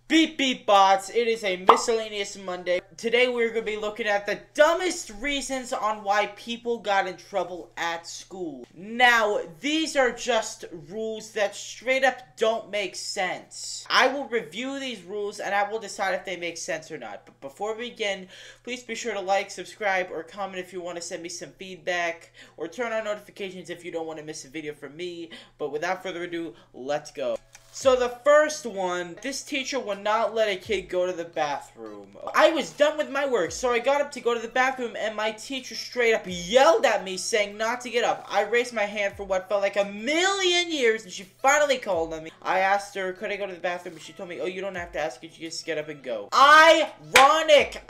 Beep bots, it is a miscellaneous Monday. Today we're going to be looking at the dumbest reasons on why people got in trouble at school. Now, these are just rules that straight up don't make sense. I will review these rules and I will decide if they make sense or not. But before we begin, please be sure to like, subscribe, or comment if you want to send me some feedback, or turn on notifications if you don't want to miss a video from me. But without further ado, let's go. So the first one, this teacher would not let a kid go to the bathroom. I was done with my work, so I got up to go to the bathroom, and my teacher straight up yelled at me, saying not to get up. I raised my hand for what felt like a million years, and she finally called on me. I asked her, could I go to the bathroom, and she told me, oh, you don't have to ask, you just get up and go. Ironic!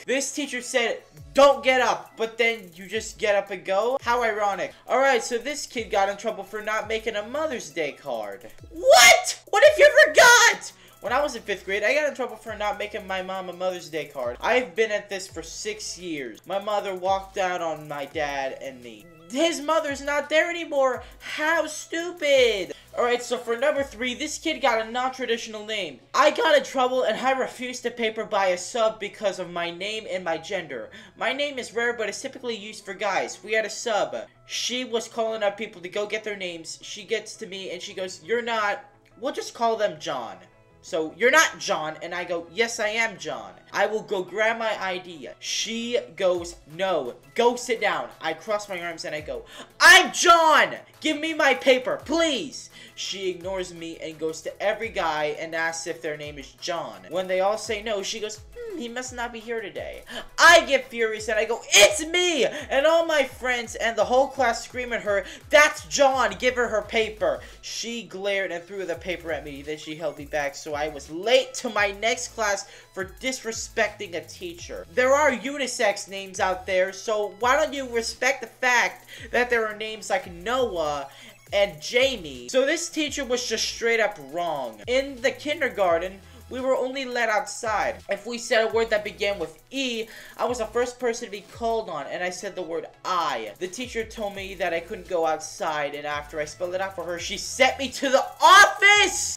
This teacher said, don't get up, but then you just get up and go? How ironic. Alright, so this kid got in trouble for not making a Mother's Day card. What? What if you forgot? When I was in 5th grade, I got in trouble for not making my mom a Mother's Day card. I've been at this for 6 years. My mother walked out on my dad and me. His mother's not there anymore. How stupid. Alright, so for number 3, this kid got a non-traditional name. I got in trouble and I refused to paper buy a sub because of my name and my gender. My name is rare, but it's typically used for guys. We had a sub. She was calling up people to go get their names. She gets to me and she goes, you're not, we'll just call them John. So, you're not John, and I go, yes, I am John. I will go grab my ID. She goes, no, go sit down. I cross my arms and I go, I'm John! Give me my paper, please! She ignores me and goes to every guy and asks if their name is John. When they all say no, she goes, he must not be here today. I get furious and I go, it's me! And all my friends and the whole class scream at her, that's John, give her her paper. She glared and threw the paper at me. Then she held me back, so I was late to my next class for disrespecting a teacher. There are unisex names out there, so why don't you respect the fact that there are names like Noah and Jamie? So this teacher was just straight up wrong. In the kindergarten, we were only let outside if we said a word that began with E. I was the first person to be called on, and I said the word I. The teacher told me that I couldn't go outside, and after I spelled it out for her, she sent me to the office!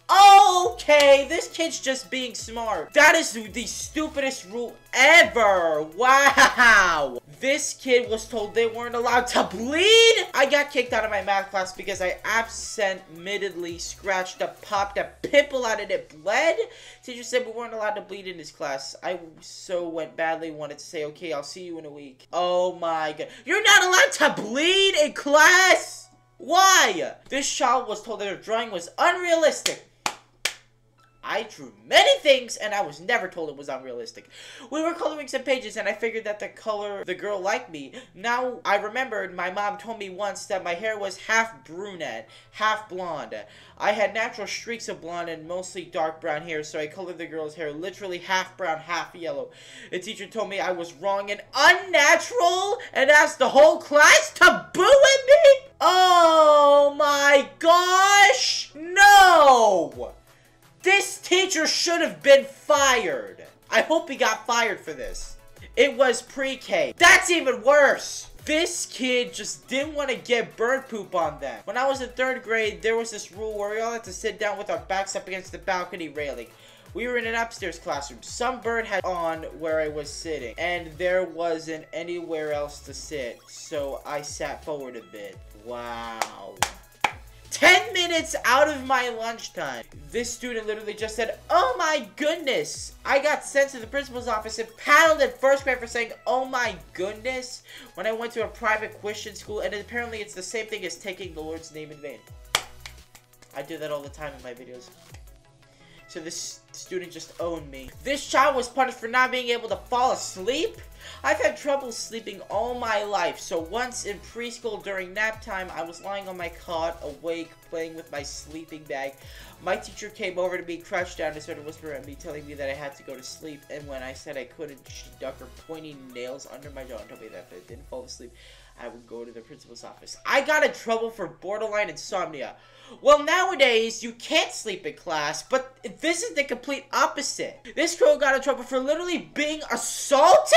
Okay, this kid's just being smart. That is the stupidest rule ever. Wow. This kid was told they weren't allowed to bleed. I got kicked out of my math class because I absent-mindedly scratched up, popped a pimple out and it bled. Teacher said we weren't allowed to bleed in this class. I so went badly, wanted to say, okay, I'll see you in a week. Oh my god. You're not allowed to bleed in class? Why? This child was told that her drawing was unrealistic. I drew many things, and I was never told it was unrealistic. We were coloring some pages, and I figured that the color the girl liked me. Now, I remembered my mom told me once that my hair was half brunette, half blonde. I had natural streaks of blonde and mostly dark brown hair, so I colored the girl's hair literally half brown, half yellow. The teacher told me I was wrong and unnatural, and asked the whole class to boo at me? Oh my gosh! No! This teacher should have been fired. I hope he got fired for this. It was pre-K. That's even worse. This kid just didn't want to get bird poop on them. When I was in 3rd grade, there was this rule where we all had to sit down with our backs up against the balcony railing. We were in an upstairs classroom. Some bird had on where I was sitting, and there wasn't anywhere else to sit, so I sat forward a bit. Wow. 10 minutes out of my lunchtime. This student literally just said, oh my goodness. I got sent to the principal's office and paddled in 1st grade for saying, oh my goodness, when I went to a private Christian school, and apparently it's the same thing as taking the Lord's name in vain. I do that all the time in my videos. So this student just owned me. This child was punished for not being able to fall asleep. I've had trouble sleeping all my life, so once in preschool during nap time, I was lying on my cot, awake, playing with my sleeping bag. My teacher came over to me, crouched down, and started whispering at me, telling me that I had to go to sleep, and when I said I couldn't, she dug her pointy nails under my jaw and told me that if I didn't fall asleep, I would go to the principal's office. I got in trouble for borderline insomnia. Well, nowadays, you can't sleep in class, but this is the complete opposite. This girl got in trouble for literally being assaulted!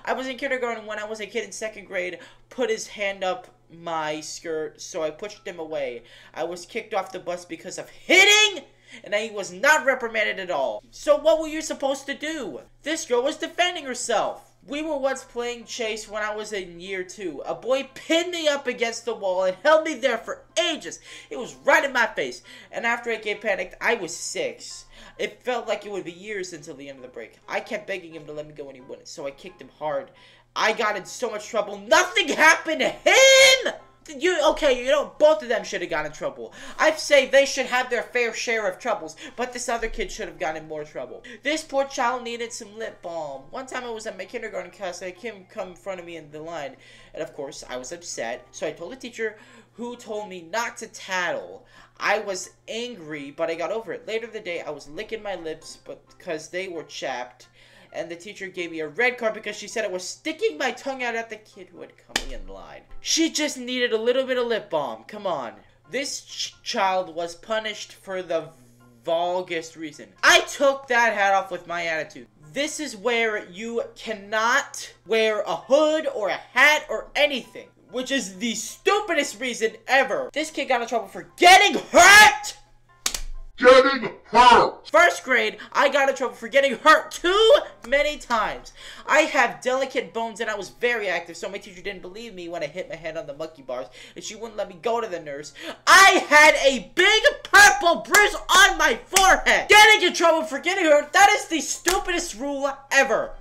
I was in kindergarten when I was a kid in 2nd grade, put his hand up my skirt, so I pushed him away. I was kicked off the bus because of hitting and he was not reprimanded at all. So what were you supposed to do? This girl was defending herself. We were once playing chase when I was in year 2. A boy pinned me up against the wall and held me there for ages. It was right in my face. And after I get panicked, I was 6. It felt like it would be years until the end of the break. I kept begging him to let me go and he wouldn't, so I kicked him hard. I got in so much trouble. Nothing happened to him! Both of them should have gotten in trouble. I'd say they should have their fair share of troubles, but this other kid should have gotten in more trouble. This poor child needed some lip balm. One time I was at my kindergarten class, and a kid come in front of me in the line, and of course, I was upset, so I told the teacher, who told me not to tattle. I was angry, but I got over it. Later the day, I was licking my lips, but because they were chapped, and the teacher gave me a red card because she said I was sticking my tongue out at the kid who had come in line. She just needed a little bit of lip balm. Come on. This child was punished for the vulgest reason. I took that hat off with my attitude. This is where you cannot wear a hood or a hat or anything, which is the stupidest reason ever. This kid got in trouble for getting hurt! Getting hurt! First grade, I got in trouble for getting hurt too many times. I have delicate bones and I was very active, so my teacher didn't believe me when I hit my head on the monkey bars, and she wouldn't let me go to the nurse. I had a big purple bruise on my forehead. Getting in trouble for getting hurt, that is the stupidest rule ever.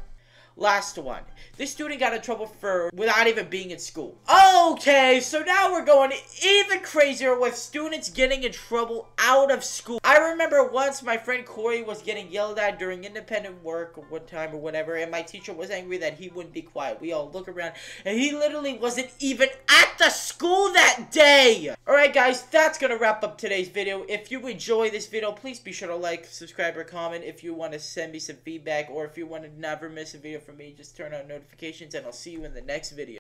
Last one. This student got in trouble without even being in school. Okay, so now we're going even crazier with students getting in trouble out of school. I remember once my friend Corey was getting yelled at during independent work one time or whatever, and my teacher was angry that he wouldn't be quiet. We all look around, and he literally wasn't even at the school that day. Alright guys, that's gonna wrap up today's video. If you enjoy this video, please be sure to like, subscribe, or comment. If you want to send me some feedback, or if you want to never miss a video from me, just turn on notifications, and I'll see you in the next video.